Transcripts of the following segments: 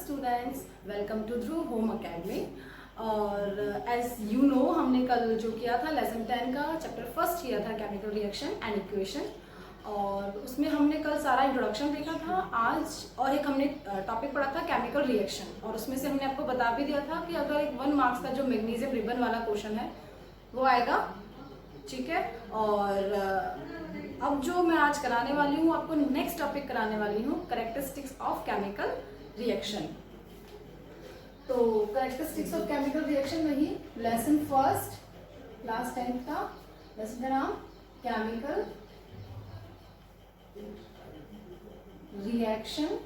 Students, welcome to Dhruv home academy. और as you know हमने कल जो किया था लेसन 10 का चैप्टर फर्स्ट किया था केमिकल रिएक्शन एंड इक्वेशन, और उसमें हमने कल सारा इंट्रोडक्शन देखा था। आज और एक हमने टॉपिक पढ़ा था केमिकल रिएक्शन, और उसमें से हमने आपको बता भी दिया था कि अगर एक 1 मार्क्स का जो मैग्नीशियम रिबन वाला क्वेश्चन है वो आएगा, ठीक है। और अब जो मैं आज कराने वाली हूँ आपको नेक्स्ट टॉपिक कराने वाली हूँ कैरेक्टरिस्टिक्स ऑफ केमिकल रिएक्शन। तो कैरेक्टरिस्टिक्स ऑफ केमिकल रिएक्शन वही लेसन फर्स्ट क्लास 10 का लेसन का नाम chemical reaction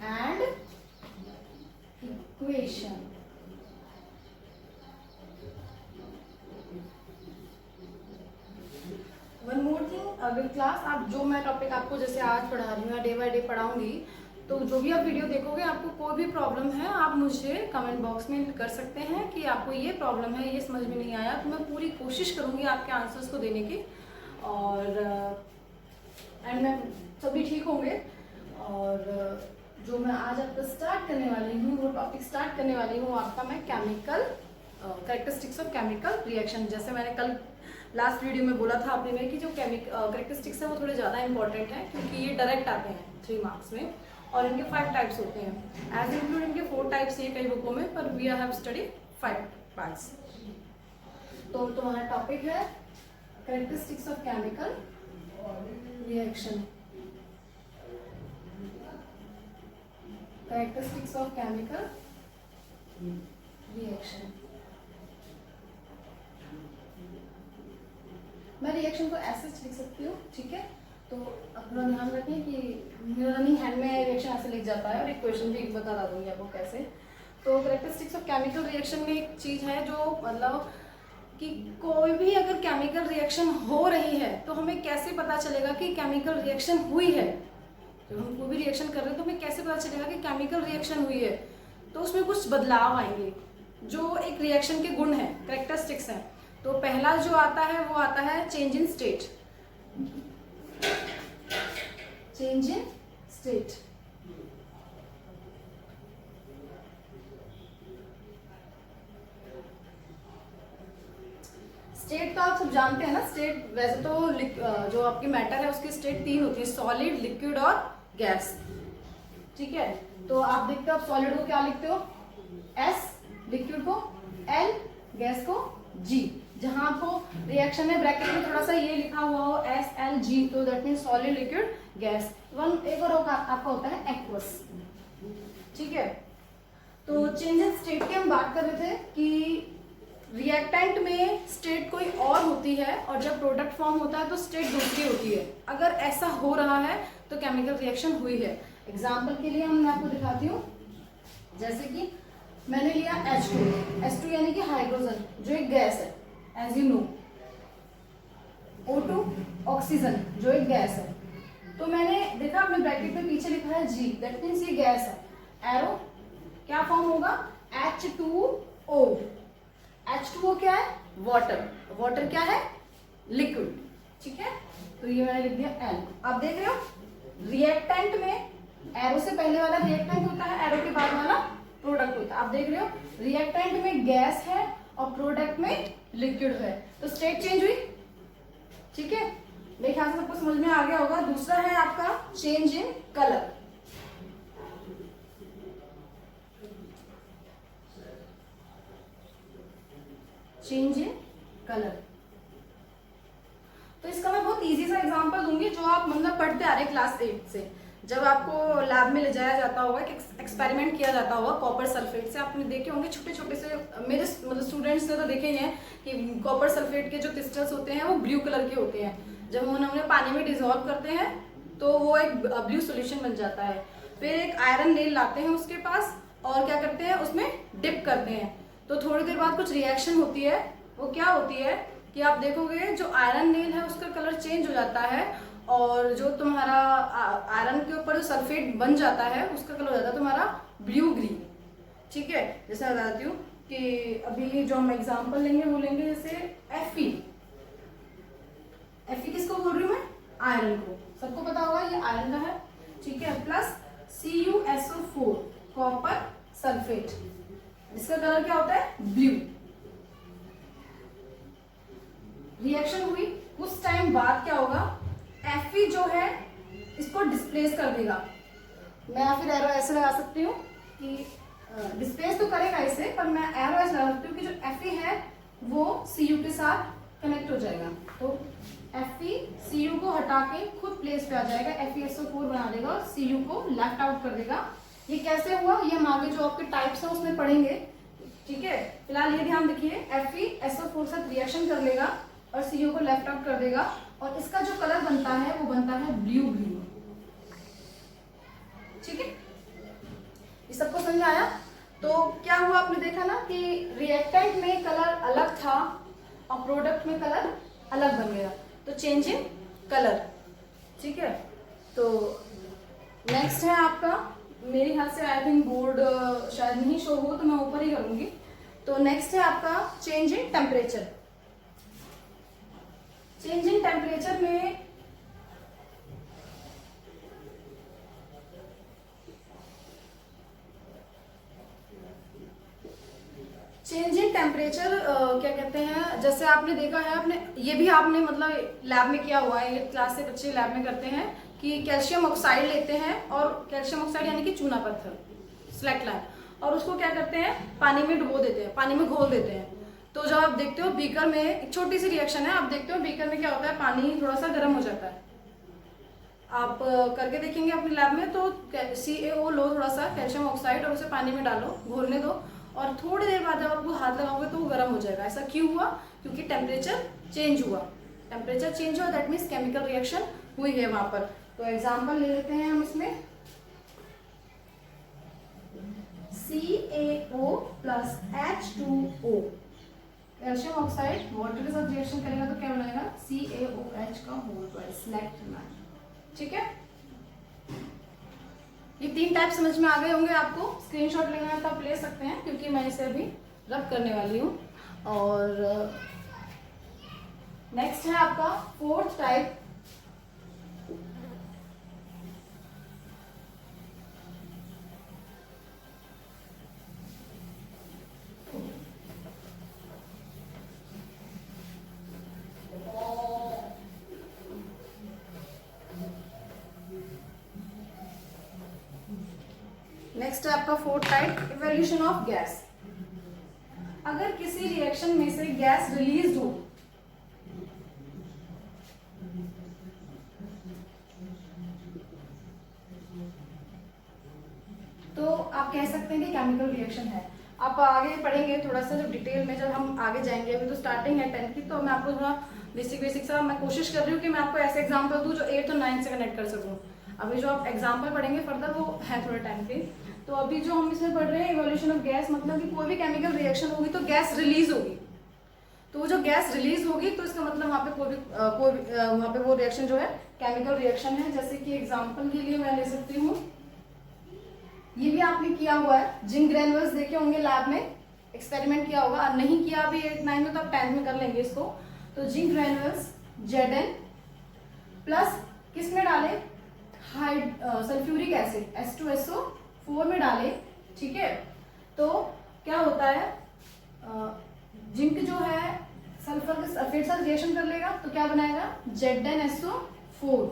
and equation. One more thing, अगर क्लास आप जो मैं टॉपिक आपको जैसे आज पढ़ा रही हूँ या डे बाय डे पढ़ाऊंगी, तो जो भी आप वीडियो देखोगे आपको कोई भी प्रॉब्लम है आप मुझे कमेंट बॉक्स में कर सकते हैं कि आपको ये प्रॉब्लम है, ये समझ में नहीं आया, तो मैं पूरी कोशिश करूँगी आपके आंसर्स को देने की। और एंड मैं सभी ठीक होंगे। और जो मैं आज आपको स्टार्ट करने वाली हूँ वो टॉपिक स्टार्ट करने वाली हूँ आपका मैं chemical characteristics of chemical reaction. जैसे मैंने कल लास्ट वीडियो में बोला था आपने में कि जो कैरेक्टरिस्टिक्स है वो थोड़े ज़्यादा इंपॉर्टेंट है, क्योंकि ये डायरेक्ट आते हैं 3 मार्क्स में, और इनके 5 टाइप्स होते हैं। एज इंक्लूड इनके 4 टाइप्स हैं कई बुकों में, पर वी हैव स्टडी 5 पार्ट्स। तो तुम्हारा टॉपिक है characteristics of chemical reaction. Characteristics of chemical reaction. मैं रिएक्शन को ऐसे लिख सकती हूँ, ठीक है। तो अपना ध्यान रखें कि मेरा रनिंग हैंड में रिएक्शन ऐसे लिख जाता है, और इक्वेशन भी बता दूंगी आपको कैसे। तो कैरेक्टरिस्टिक्स ऑफ केमिकल रिएक्शन में एक चीज़ है जो मतलब कि कोई भी अगर केमिकल रिएक्शन हो रही है तो हमें कैसे पता चलेगा कि केमिकल रिएक्शन हुई है। जब हम कोई भी रिएक्शन कर रहे हैं तो हमें कैसे पता चलेगा कि केमिकल रिएक्शन हुई है। तो उसमें कुछ बदलाव आएंगे जो एक रिएक्शन के गुण हैं, कैरेक्टरिस्टिक्स हैं। तो पहला जो आता है वो आता है change in state. Change in state. State तो आप सब जानते हैं ना। स्टेट वैसे तो जो आपकी मैटर है उसकी स्टेट 3 होती है, सॉलिड, लिक्विड और गैस, ठीक है। तो आप देखते हो, आप सॉलिड को क्या लिखते हो S, लिक्विड को L, गैस को G। जहां आपको रिएक्शन में ब्रैकेट में थोड़ा सा ये लिखा हुआ हो SLG, तो that mean solid, liquid, gas. एक और आपका होता है एक्वस, ठीक है। तो चेंज इन स्टेट की हम बात कर रहे थे कि रिएक्टेंट में स्टेट कोई और होती है और जब प्रोडक्ट फॉर्म होता है तो स्टेट दूसरी होती है। अगर ऐसा हो रहा है तो केमिकल रिएक्शन हुई है। एग्जाम्पल के लिए मैं आपको दिखाती हूँ, जैसे कि मैंने लिया H2 यानी कि हाइड्रोजन जो एक गैस है, as you no. O2 oxygen जो एक गैस है। तो मैंने देखा अपने ब्रैकेट में पीछे लिखा है G, दैट मीन्स ये गैस है। एरो क्या फॉर्म होगा H2O। H2O क्या है? वाटर। वाटर क्या है? लिक्विड, ठीक है। तो ये मैंने लिख दिया L। आप देख रहे हो रिएक्टेंट में एरो से पहले वाला रिएक्टेंट होता है, एरो के बाद वाला प्रोडक्ट होता है। आप देख रहे हो रिएक्टेंट में गैस है और प्रोडक्ट में लिक्विड है, तो स्टेट चेंज हुई, ठीक है। मेरे ख्याल से सबको समझ में आ गया होगा। दूसरा है आपका change in colour. Change in colour. तो इसका मैं बहुत इजी सा एग्जांपल दूंगी जो आप मतलब पढ़ते आ रहे क्लास 8 से। जब आपको लैब में ले जाया जाता होगा कि एक्सपेरिमेंट किया जाता होगा कॉपर सल्फेट से, आपने देखे होंगे छोटे छोटे से, मेरे मतलब स्टूडेंट्स ने तो देखे ही हैं कि कॉपर सल्फेट के जो क्रिस्टल्स होते हैं वो ब्लू कलर के होते हैं। जब हम उन्हें पानी में डिजोल्व करते हैं तो वो एक ब्लू सोल्यूशन बन जाता है। फिर एक आयरन नेल लाते हैं उसके पास और क्या करते हैं, उसमें डिप करते हैं। तो थोड़ी देर बाद कुछ रिएक्शन होती है। वो क्या होती है कि आप देखोगे जो आयरन नेल है उसका कलर चेंज हो जाता है, और जो तुम्हारा आयरन के ऊपर जो सल्फेट बन जाता है उसका कलर हो जाता है तुम्हारा ब्लू ग्रीन, ठीक है। जैसे मैं बताती हूँ कि अभी जो हम एग्जांपल लेंगे वो लेंगे जैसे Fe। किसको बोल रही हूँ मैं? आयरन को। सबको पता होगा ये आयरन का है, ठीक है। प्लस CuSO4 कॉपर सल्फेट, इसका कलर क्या होता है? ब्लू। रिएक्शन हुई, उस टाइम बाद क्या होगा? Fe जो है इसको डिस्प्लेस कर देगा। मैं या फिर एरो ऐसे लगा सकती हूँ कि डिस्प्लेस तो करेगा इसे, पर मैं एरो ऐसे लगा सकती हूँ कि जो Fe है वो Cu के साथ कनेक्ट हो जाएगा। तो Fe Cu को हटा के खुद प्लेस पे आ जाएगा, FeSO4 बना देगा और Cu को लेफ्ट आउट कर देगा। ये कैसे हुआ, ये हम आगे जो आपके टाइप्स हैं उसमें पढ़ेंगे, ठीक है। फिलहाल ये ध्यान रखिए, FeSO4 साथ रिएक्शन कर लेगा और Cu को लेफ्ट आउट कर देगा, और इसका जो कलर बनता है वो बनता है ब्लू ग्रीन, ठीक है। ये सबको समझ आया? तो क्या हुआ, आपने देखा ना कि रिएक्टेंट में कलर अलग था और प्रोडक्ट में कलर अलग बन गया, तो चेंज इन कलर, ठीक है। तो नेक्स्ट है आपका, मेरे ख्याल से आई थिंक बोर्ड शायद नहीं शो हो, तो मैं ऊपर ही करूंगी। तो नेक्स्ट है आपका change in temperature. Change in temperature में चेंज इन टेम्परेचर क्या कहते हैं, जैसे आपने देखा है, आपने ये भी आपने मतलब लैब में किया हुआ है, ये क्लास से बच्चे लैब में करते हैं कि कैल्शियम ऑक्साइड लेते हैं, और कैल्शियम ऑक्साइड यानी कि चूना पत्थर, स्लैकलाइन, और उसको क्या करते हैं, पानी में डुबो देते हैं, पानी में घोल देते हैं। तो जब आप देखते हो बीकर में, एक छोटी सी रिएक्शन है, आप देखते हो बीकर में क्या होता है, पानी थोड़ा सा गर्म हो जाता है। आप करके देखेंगे अपने लैब में, तो CaO लो थोड़ा सा कैल्शियम ऑक्साइड और उसे पानी में डालो, घोलने दो, और थोड़ी देर बाद जब आपको हाथ लगाओगे तो वो गर्म हो जाएगा। ऐसा क्यों हुआ? क्योंकि टेम्परेचर चेंज हुआ। टेम्परेचर चेंज हुआ, दैट मीन्स केमिकल रिएक्शन हुई है वहां पर। तो एग्जांपल ले लेते हैं हम इसमें, CaO plus H2O, calcium oxide water के साथ रिएक्शन करेगा तो क्या बनाएगा? CaOH का होल ट्वाइस, स्लैकलाइन, ठीक है। ये 3 टाइप समझ में आ गए होंगे आपको। स्क्रीनशॉट लेना है तो आप ले सकते हैं, क्योंकि मैं इसे अभी रब करने वाली हूँ। और नेक्स्ट है आपका 4th टाइप, नेक्स्ट है आपका 4th type, evolution of gas. अगर किसी रिएक्शन में से गैस रिलीज हो, तो आप कह सकते हैं कि केमिकल रिएक्शन है। आप आगे पढ़ेंगे थोड़ा सा जब डिटेल में, जब हम आगे जाएंगे। अभी तो स्टार्टिंग है 10th की, तो मैं आपको थोड़ा बेसिक सा मैं कोशिश कर रही हूँ कि मैं आपको ऐसे एग्जांपल दूं जो 8th और 9th से कनेक्ट कर सकूं। अभी जो आप एग्जांपल पढ़ेंगे फर्दर वो है थोड़े टाइम पे। तो अभी जो हम इसमें पढ़ रहे हैं इवोल्यूशन ऑफ गैस, मतलब कि कोई भी केमिकल रिएक्शन होगी तो गैस रिलीज होगी। तो वो जो गैस रिलीज होगी तो इसका मतलब वहाँ पे वहाँ पे वो रिएक्शन जो है केमिकल रिएक्शन है। जैसे कि एग्जांपल के लिए मैं ले सकती हूँ, ये भी आपने किया हुआ है, जिंक ग्रेनुअल्स देखे होंगे लैब में, एक्सपेरिमेंट किया होगा। नहीं किया अभी 8th 9th में तो आप 10th में कर लेंगे इसको। तो जिंक ग्रेनुअल्स Zn प्लस किस में डाले, सल्फ्यूरिक एसिड H2SO4 में डाले, ठीक है। तो क्या होता है, जिंक जो है सल्फर के सल्फेट साथ रिएक्शन कर लेगा तो क्या बनाएगा, ZnSO4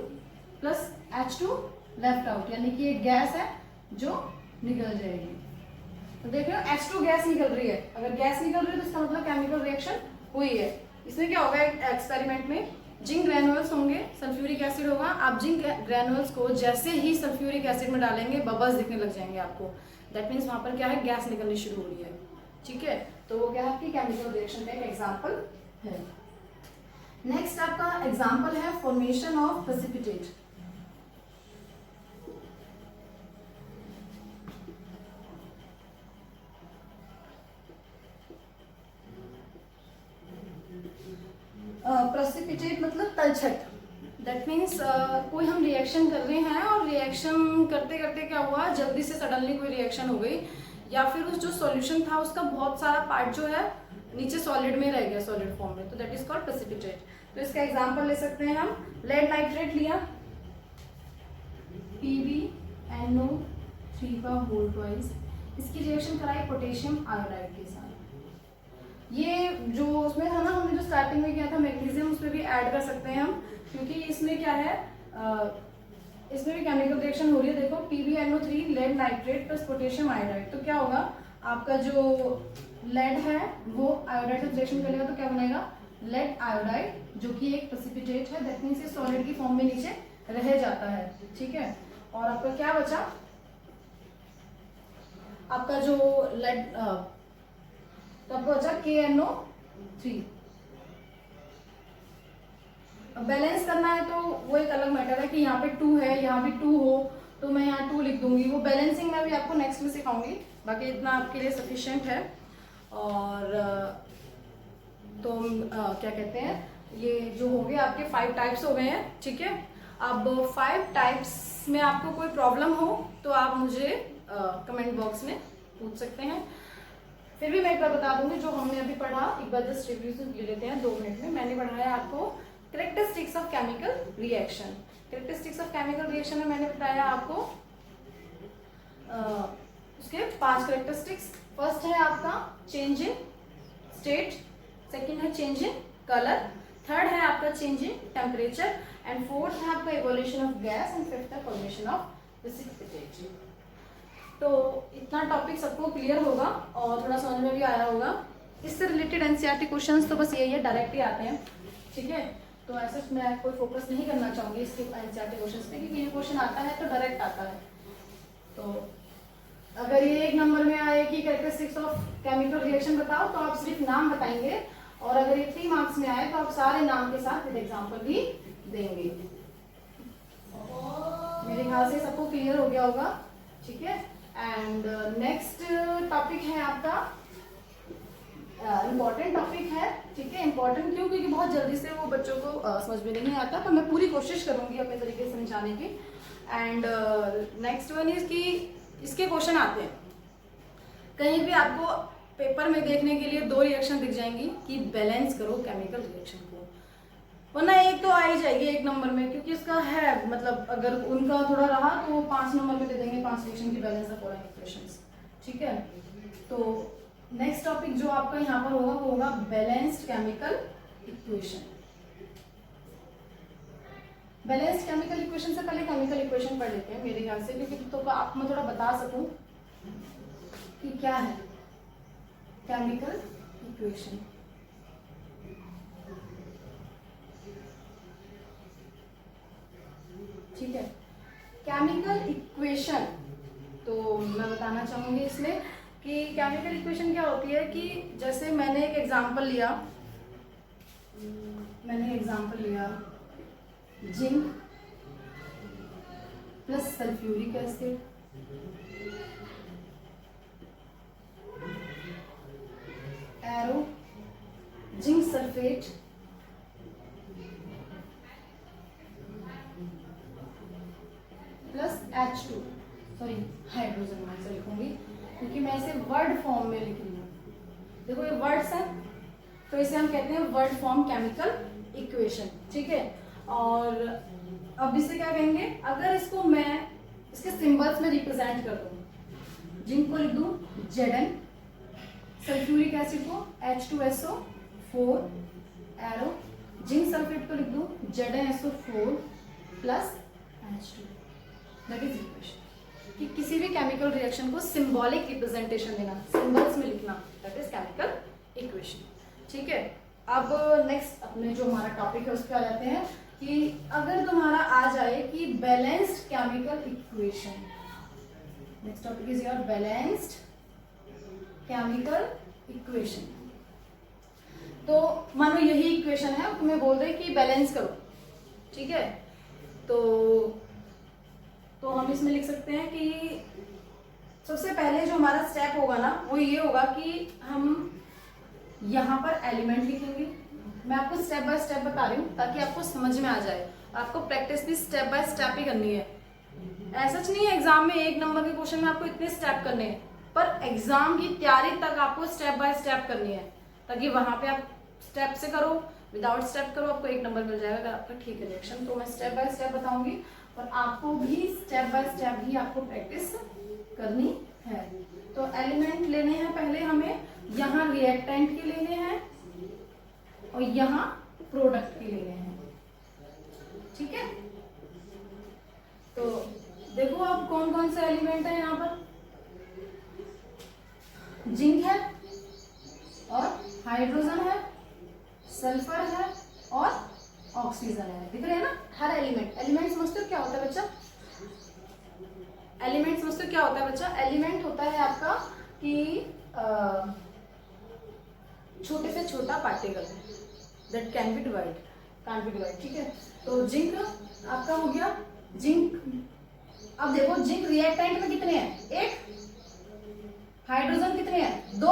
plus H2 left out, यानी कि एक गैस है जो निकल जाएगी। तो देख रहे हो H2 गैस निकल रही है। अगर गैस निकल रही है तो इसका मतलब केमिकल रिएक्शन हुई है। इसमें क्या होगा, एक्सपेरिमेंट में जिंक ग्रेनुअल्स होंगे, सल्फ्यूरिक एसिड होगा। आप जिंक ग्रेनुअल्स को जैसे ही सल्फ्यूरिक एसिड में डालेंगे बबल्स दिखने लग जाएंगे आपको। दैट मीन्स वहां पर क्या है, गैस निकलनी शुरू हो रही है, ठीक है। तो वो क्या है आपकी केमिकल रिएक्शन का एक एग्जाम्पल है। नेक्स्ट आपका एग्जाम्पल है फॉर्मेशन ऑफ प्रेसिपिटेट। प्रेसिपिटेट मतलब तलछट। दैट मीन्स कोई हम रिएक्शन कर रहे हैं और रिएक्शन करते करते क्या हुआ, जल्दी से सडनली कोई रिएक्शन हो गई, या फिर उस जो सॉल्यूशन था उसका बहुत सारा पार्ट जो है नीचे सॉलिड में रह गया, सॉलिड फॉर्म में, तो दैट इज कॉल्ड प्रेसिपिटेट। तो इसका एग्जांपल ले सकते हैं हम, लेड नाइट्रेट लिया, PbNO 3 का होल ट्वाइस, इसकी रिएक्शन कराई पोटेशियम आयोडाइड के साथ। ये जो उसमें था ना, हमने जो स्टार्टिंग में किया था मैग्नीशियम, उसमें भी ऐड कर सकते हैं हम, क्योंकि इसमें क्या है, इसमें भी केमिकल रिएक्शन हो रही है। देखो PbNO3 lead nitrate plus potassium iodide, तो क्या होगा, आपका जो लेड है वो आयोडाइड से रिएक्शन करेगा तो क्या बनेगा, लेड आयोडाइड, जो कि एक प्रेसिपिटेट है, दैट मींस ये सॉलिड की फॉर्म में नीचे रह जाता है। ठीक है, और आपका क्या बचा, आपका जो लेड तो आपको बचा KNO3। बैलेंस करना है तो वो एक अलग मैटर है कि यहाँ पे 2 है, यहाँ भी 2 हो तो मैं यहाँ 2 लिख दूंगी। वो बैलेंसिंग मैं भी आपको नेक्स्ट में सिखाऊंगी, बाकी इतना आपके लिए सफिशिएंट है। और तो क्या कहते हैं, ये जो हो गए आपके 5 टाइप्स हो गए हैं। ठीक है, अब 5 टाइप्स में आपको कोई प्रॉब्लम हो तो आप मुझे कमेंट बॉक्स में पूछ सकते हैं। फिर भी मैं एक बार बता दूंगी जो हमने अभी पढ़ा, एक बार जस्ट रिव्यू ले लेते हैं 2 मिनट में। मैंने पढ़ाया आपको characteristics of chemical reaction. Characteristics of chemical reaction में मैंने बताया आपको उसके 5 कैरेक्टरिस्टिक्स। फर्स्ट है आपका चेंज इन स्टेट, सेकंड है चेंज इन कलर, थर्ड है आपका change in temperature, and fourth है आपका evolution of gas, and fifth है फॉर्मेशन ऑफ प्रेसिपिटेट। तो इतना टॉपिक सबको क्लियर होगा और थोड़ा समझ में भी आया होगा। इससे रिलेटेड एनसीईआरटी क्वेश्चंस तो बस यही है, डायरेक्ट ही आते हैं। ठीक है, तो ऐसे मैं कोई फोकस नहीं करना चाहूंगी इसके एनसीईआरटी क्वेश्चंस पे, क्योंकि ये क्वेश्चन आता है तो डायरेक्ट आता है। तो अगर ये 1 नंबर में आए कि कैरेक्टरिस्टिक्स ऑफ केमिकल रिएक्शन बताओ, तो आप सिर्फ नाम बताएंगे, और अगर ये 3 मार्क्स में आए तो आप सारे नाम के साथ विद एग्जाम्पल भी देंगे। मेरे ख्याल से सबको क्लियर हो गया होगा। ठीक है, एंड नेक्स्ट टॉपिक है आपका इम्पॉर्टेंट टॉपिक है। ठीक है, इम्पॉर्टेंट क्यों, क्योंकि बहुत जल्दी से वो बच्चों को समझ में नहीं आता, पर मैं पूरी कोशिश करूंगी अपने तरीके से समझाने की। एंड नेक्स्ट वन इज कि इसके क्वेश्चन आते हैं कहीं भी आपको पेपर में देखने के लिए 2 रिएक्शन दिख जाएंगी कि बैलेंस करो केमिकल रिएक्शन को, वरना एक तो आ ही जाएगी 1 नंबर में, क्योंकि इसका है मतलब अगर उनका थोड़ा रहा तो वो 5 नंबर में दे देंगे 5 रिएक्शन की बैलेंस द फॉलोइंग इक्वेशंस। ठीक है, तो नेक्स्ट टॉपिक जो आपका यहाँ पर होगा वो होगा balanced chemical equation. Balanced chemical equation से पहले केमिकल इक्वेशन पढ़ लेते हैं मेरे ख्याल से, क्योंकि तो आप मैं थोड़ा बता सकूं कि क्या है केमिकल इक्वेशन। ठीक है, केमिकल इक्वेशन तो मैं बताना चाहूंगी इसमें कि केमिकल इक्वेशन क्या होती है कि जैसे मैंने एक एग्जांपल लिया, zinc plus sulphuric acid arrow zinc sulphate plus H2, sorry hydrogen मैं से लिखूंगी क्योंकि मैं इसे वर्ड फॉर्म में लिख रही हूँ। देखो ये वर्ड्स हैं तो इसे हम कहते हैं वर्ड फॉर्म केमिकल इक्वेशन। ठीक है, और अब इसे क्या कहेंगे, अगर इसको मैं इसके सिंबल्स में रिप्रेजेंट कर दूँ, जिंक को लिख दूँ Zn, सल्फ्यूरिक एसिड को H2SO4 एरो, जिंक सल्फेट को लिख दूँ ZnSO4 plus H2, that is equation. कि किसी भी केमिकल रिएक्शन को सिंबॉलिक रिप्रेजेंटेशन देना, सिंबल्स में लिखना, दैट इज केमिकल इक्वेशन। ठीक है, अब नेक्स्ट अपने जो हमारा टॉपिक है उस पर आ जाते हैं कि अगर तुम्हारा आ जाए कि balanced chemical equation, next topic is your balanced chemical equation. तो मानो यही इक्वेशन है, तुम्हें बोल रहे कि बैलेंस करो। ठीक है, तो हम इसमें लिख सकते हैं कि सबसे पहले जो हमारा स्टेप होगा ना वो ये होगा कि हम यहाँ पर एलिमेंट लिखेंगे। मैं आपको स्टेप बाय स्टेप बता रही हूँ ताकि आपको समझ में आ जाए, आपको प्रैक्टिस भी स्टेप बाय स्टेप ही करनी है। ऐसा नहीं है एग्जाम में 1 नंबर के क्वेश्चन में आपको इतने स्टेप करने हैं, पर एग्जाम की तैयारी तक आपको स्टेप बाय स्टेप करनी है, ताकि वहां पे आप स्टेप से करो, विदाउट स्टेप करो, आपको 1 नंबर मिल जाएगा अगर आपका ठीक है रिएक्शन। तो मैं स्टेप बाय स्टेप बताऊंगी और आपको भी स्टेप बाय स्टेप ही आपको प्रैक्टिस करनी है। तो एलिमेंट लेने हैं पहले हमें, यहाँ रिएक्टेंट के लेने हैं और यहाँ प्रोडक्ट के लेने हैं, ठीक है। तो देखो आप कौन कौन से एलिमेंट है यहाँ पर, जिंक है और हाइड्रोजन है, सल्फर है और ऑक्सीजन है, दिख रहे हैं ना हर एलिमेंट। एलिमेंट समझते हो क्या होता है बच्चा, एलिमेंट समझते हो क्या होता है बच्चा। एलिमेंट होता है आपका कि छोटे से छोटा particle that can be divide, can't be divide, ठीक है। तो जिंक आपका हो गया, जिंक। अब देखो जिंक रिएक्टेंट में कितने हैं, एक। हाइड्रोजन कितने हैं, दो।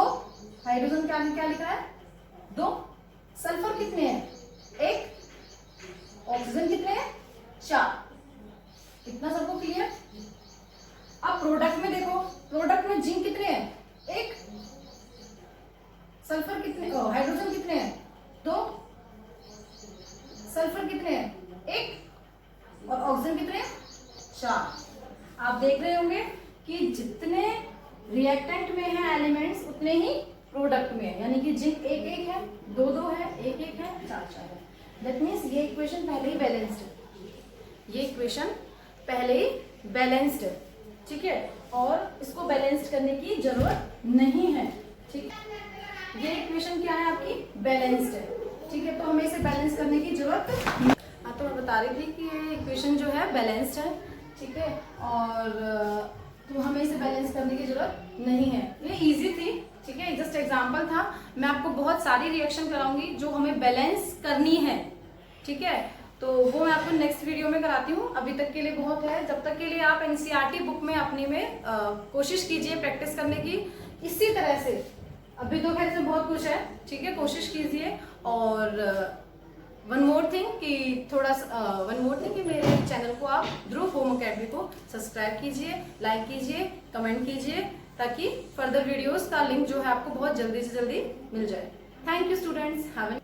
हाइड्रोजन क्या क्या लिखा है, दो। सल्फर कितने हैं, एक। ऑक्सीजन कितने हैं, चार। इतना सबको क्लियर। अब प्रोडक्ट में देखो, प्रोडक्ट में जिंक कितने हैं, एक। सल्फर कितने, हाइड्रोजन कितने हैं, दो। सल्फर कितने हैं, एक। और ऑक्सीजन कितने हैं, चार। आप देख रहे होंगे कि जितने रिएक्टेंट में है एलिमेंट्स उतने ही प्रोडक्ट में है, यानी कि जिंक एक एक है, दो दो है, एक एक है, चार चार है। दैट मीन्स ये इक्वेशन पहले ही बैलेंस्ड है, ये इक्वेशन पहले ही बैलेंस्ड है, ठीक है। और इसको बैलेंस्ड करने की जरूरत नहीं है, ठीक है। ये इक्वेशन क्या है आपकी, बैलेंस्ड है, ठीक है। तो हमें इसे बैलेंस करने की जरूरत नहीं। हाँ, तो मैं बता रही थी कि ये इक्वेशन जो है बैलेंस्ड है, ठीक है। और तो हमें इसे बैलेंस करने की जरूरत नहीं है, ये इजी थी, ठीक है। जस्ट एग्जांपल था। मैं आपको बहुत सारी रिएक्शन कराऊंगी जो हमें बैलेंस करनी है, ठीक है। तो वो मैं आपको नेक्स्ट वीडियो में कराती हूँ। अभी तक के लिए बहुत है, जब तक के लिए आप एनसीईआरटी बुक में अपनी में कोशिश कीजिए प्रैक्टिस करने की। इसी तरह से अभी तो खैर से बहुत कुछ है, ठीक है, कोशिश कीजिए। और वन मोर थिंग कि मेरे चैनल को आप ध्रुव होम अकेडमी को सब्सक्राइब कीजिए, लाइक कीजिए, कमेंट कीजिए, ताकि फर्दर वीडियोस का लिंक जो है आपको बहुत जल्दी से जल्दी मिल जाए। Thank you students, have